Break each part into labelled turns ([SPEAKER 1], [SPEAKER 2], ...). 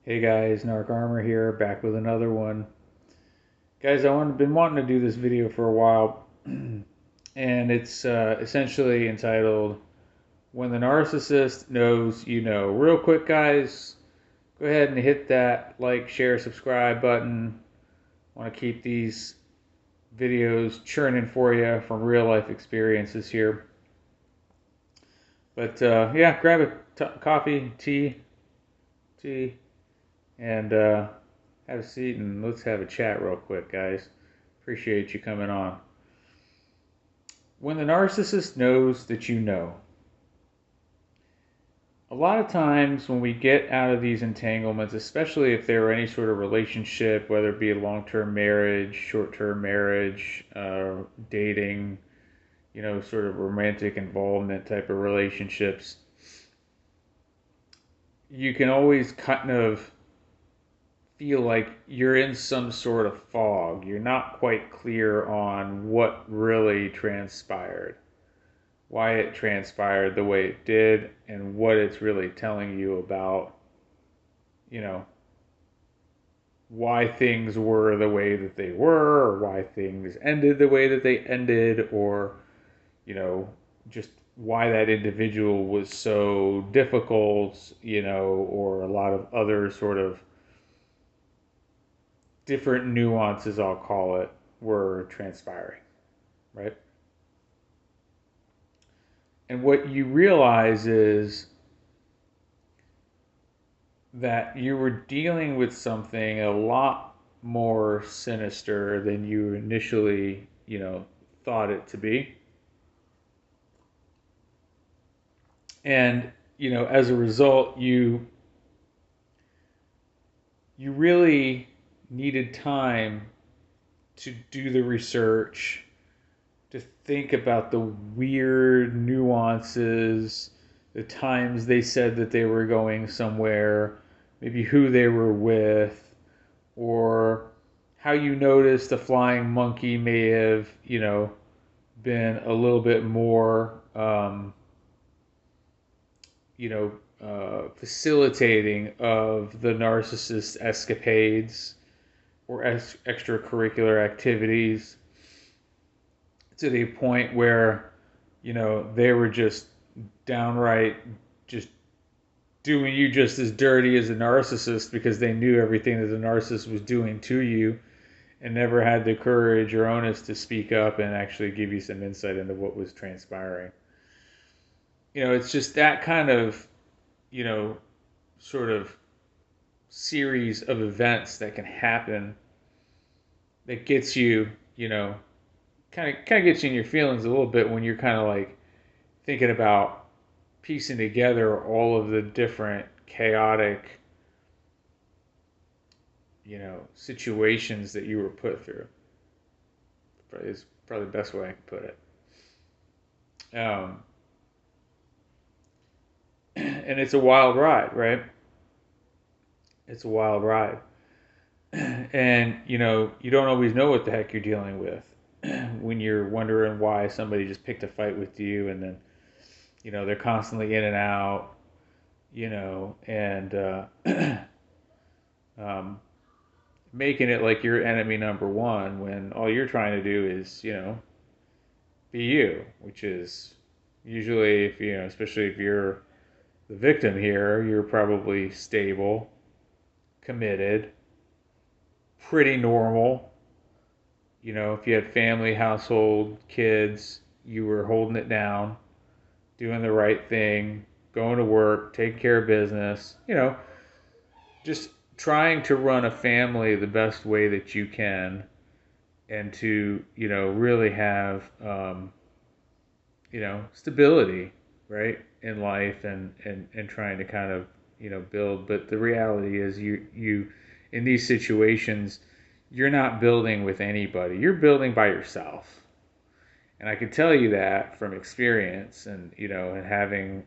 [SPEAKER 1] Hey guys, Narc Armor here, back with another one. Guys, been wanting to do this video for a while, and it's essentially entitled "When the Narcissist Knows You Know." Real quick, guys, go ahead and hit that like, share, subscribe button. Want to keep these videos churning for you from real life experiences here. But yeah, grab a coffee, tea, and have a seat and let's have a chat real quick, guys. Appreciate you coming on. When the narcissist knows that you know. A lot of times when we get out of these entanglements, especially if they're any sort of relationship, whether it be a long-term marriage, short-term marriage, dating, sort of romantic involvement type of relationships, you can always kind of feel like you're in some sort of fog. You're not quite clear on what really transpired, why it transpired the way it did, and what it's really telling you about, you know, why things were the way that they were, or why things ended the way that they ended, or, you know, just why that individual was so difficult, or a lot of other sort of different nuances, I'll call it, were transpiring, right? And what you realize is that you were dealing with something a lot more sinister than you initially, thought it to be. And, as a result, you really needed time to do the research, to think about the weird nuances, the times they said that they were going somewhere, maybe who they were with, or how you noticed the flying monkey may have, been a little bit more, facilitating of the narcissist's escapades or extracurricular activities, to the point where, they were just downright just doing you just as dirty as a narcissist because they knew everything that the narcissist was doing to you and never had the courage or onus to speak up and actually give you some insight into what was transpiring. It's just that kind of, you know, sort of series of events that can happen that gets you, kind of gets you in your feelings a little bit when you're kind of like thinking about piecing together all of the different chaotic, situations that you were put through. Is probably the best way I can put it. And it's a wild ride, right? It's a wild ride. And, you don't always know what the heck you're dealing with when you're wondering why somebody just picked a fight with you and then, they're constantly in and out, and um, making it like you're enemy number one when all you're trying to do is, be you, which is usually, if especially if you're the victim here, you're probably stable, committed, pretty normal. If you had family, household, kids, you were holding it down, doing the right thing, going to work, taking care of business, just trying to run a family the best way that you can, and to, really have, stability, right, in life, and trying to kind of, build. But the reality is you in these situations, you're not building with anybody. You're building by yourself. And I can tell you that from experience, and, and having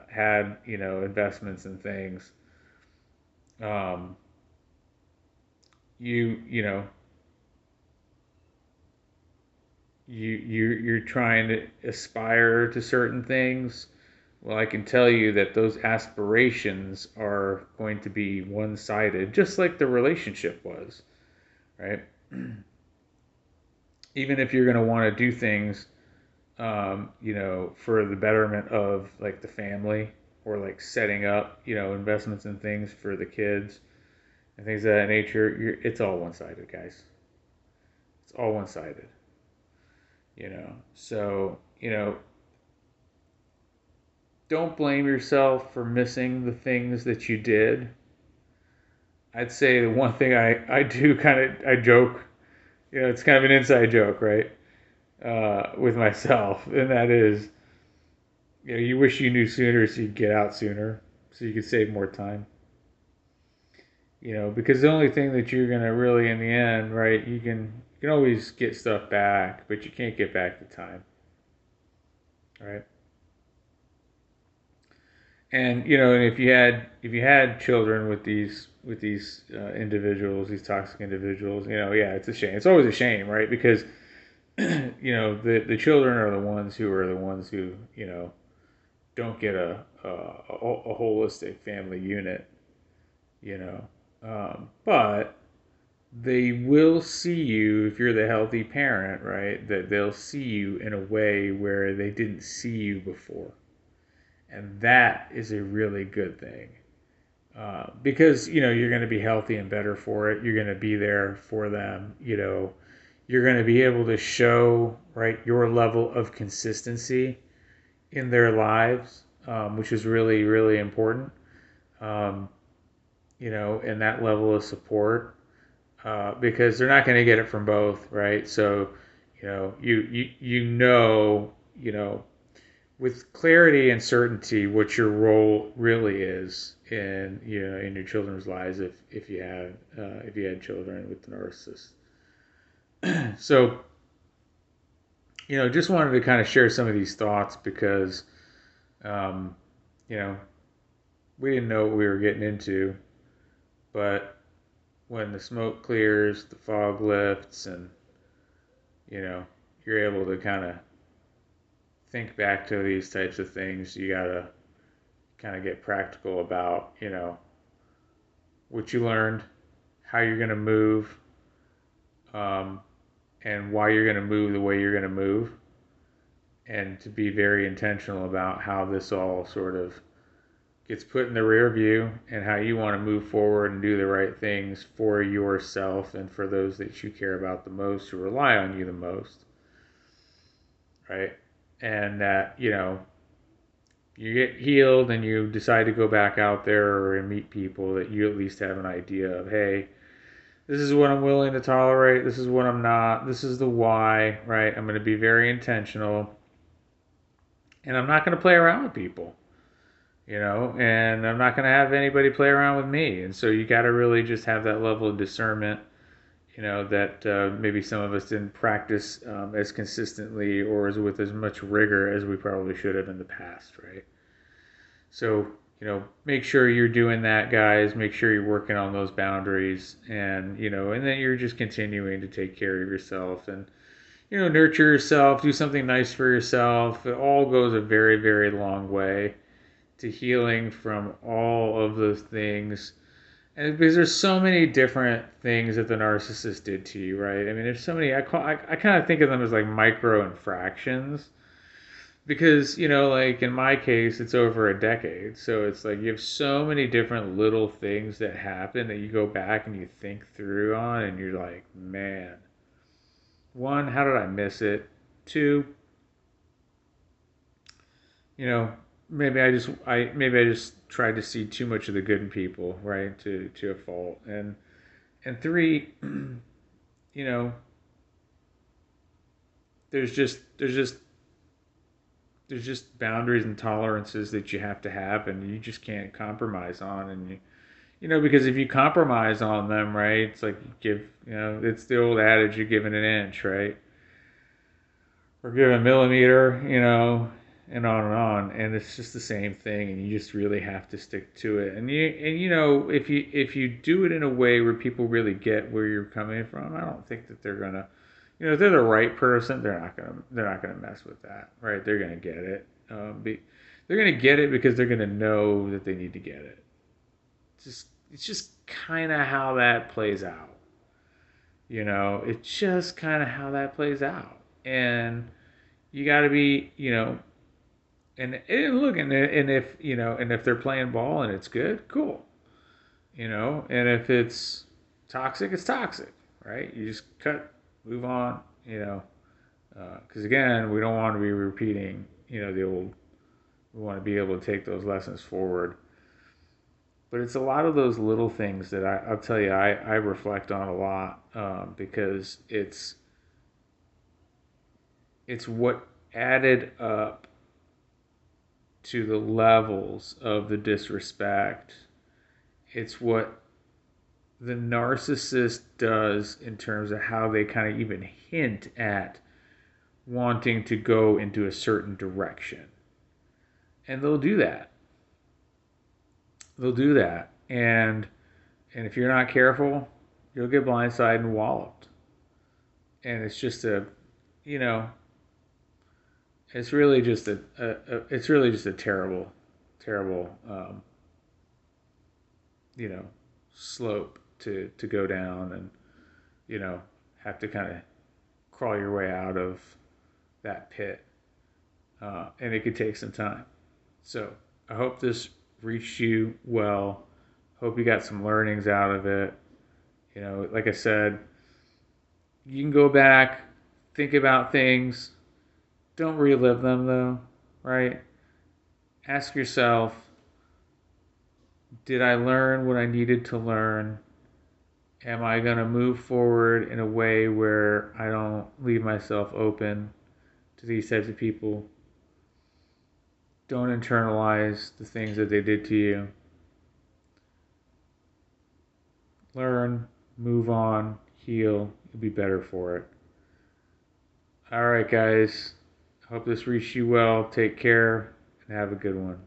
[SPEAKER 1] had, investments and things. Um, you you know you're trying to aspire to certain things, Well, I can tell you that those aspirations are going to be one-sided, just like the relationship was, right? Even if you're going to want to do things, for the betterment of like the family, or like setting up, investments and things for the kids and things of that nature, it's all one-sided, guys. It's all one-sided, So, don't blame yourself for missing the things that you did. I'd say the one thing I do I joke, it's kind of an inside joke, right? With myself, and that is, you wish you knew sooner so you could get out sooner, so you could save more time. Because the only thing that you're gonna really, in the end, right? You can always get stuff back, but you can't get back the time, right? And and if you had children with these individuals, these toxic individuals, yeah, it's a shame. It's always a shame, right? Because the children are the ones who don't get a holistic family unit, but they will see you if you're the healthy parent, right? That they'll see you in a way where they didn't see you before, and that is a really good thing. Because you're going to be healthy and better for it. You're going to be there for them. You're going to be able to show, right, your level of consistency in their lives, which is really, really important. Um, and that level of support, because they're not going to get it from both, right? So, you know with clarity and certainty what your role really is in your children's lives, if you had children with the narcissist. So, just wanted to kind of share some of these thoughts because um, you know we didn't know what we were getting into, but when the smoke clears, the fog lifts, and you know you're able to kind of think back to these types of things, you gotta kind of get practical about what you learned, how you're going to move, um, and why you're going to move the way you're going to move, and to be very intentional about how this all sort of gets put in the rear view, and how you want to move forward and do the right things for yourself and for those that you care about the most, who rely on you the most, right? And that, you get healed and you decide to go back out there and meet people, that you at least have an idea of, hey, this is what I'm willing to tolerate, this is what I'm not, this is the why, right? I'm going to be very intentional, and I'm not going to play around with people, and I'm not going to have anybody play around with me. And so you got to really just have that level of discernment, that maybe some of us didn't practice as consistently or with as much rigor as we probably should have in the past, right? So, make sure you're doing that, guys. Make sure you're working on those boundaries, and then you're just continuing to take care of yourself and, nurture yourself, do something nice for yourself. It all goes a very, very long way to healing from all of those things. And because there's so many different things that the narcissist did to you, right? I mean, there's so many, I kind of think of them as like micro infractions, because like in my case it's over a decade, so it's like you have so many different little things that happen that you go back and you think through on, and you're like, man, one, how did I miss it? Two, you know maybe I just tried to see too much of the good in people, right, to a fault. And three, you know there's just there's just boundaries and tolerances that you have to have, and you just can't compromise on. And because if you compromise on them, right, it's like you give, it's the old adage, you're giving an inch, right, or give a millimeter, and on and on. And it's just the same thing, and you just really have to stick to it. And if you do it in a way where people really get where you're coming from, I don't think that they're gonna, if they're the right person, they're not gonna mess with that, right? They're gonna get it. they're gonna get it because they're gonna know that they need to get it. It's just kind of how that plays out. It's just kind of how that plays out, and you got to be, and look, and if and if they're playing ball and it's good, cool, and if it's toxic, it's toxic, right? You just cut, move on, because again, we don't want to be repeating, the old. We want to be able to take those lessons forward. But it's a lot of those little things that I'll tell you, I reflect on a lot, because it's what added up to the levels of the disrespect. It's what the narcissist does in terms of how they kind of even hint at wanting to go into a certain direction. And they'll do that. They'll do that. And if you're not careful, you'll get blindsided and walloped. And it's just you know, it's really just it's really just a terrible, terrible, you know, slope to go down, and have to kind of crawl your way out of that pit, and it could take some time. So I hope this reached you well. Hope you got some learnings out of it. Like I said, you can go back, think about things. Don't relive them though, right? Ask yourself, did I learn what I needed to learn? Am I going to move forward in a way where I don't leave myself open to these types of people? Don't internalize the things that they did to you. Learn, move on, heal. You'll be better for it. All right, guys. Hope this reached you well. Take care and have a good one.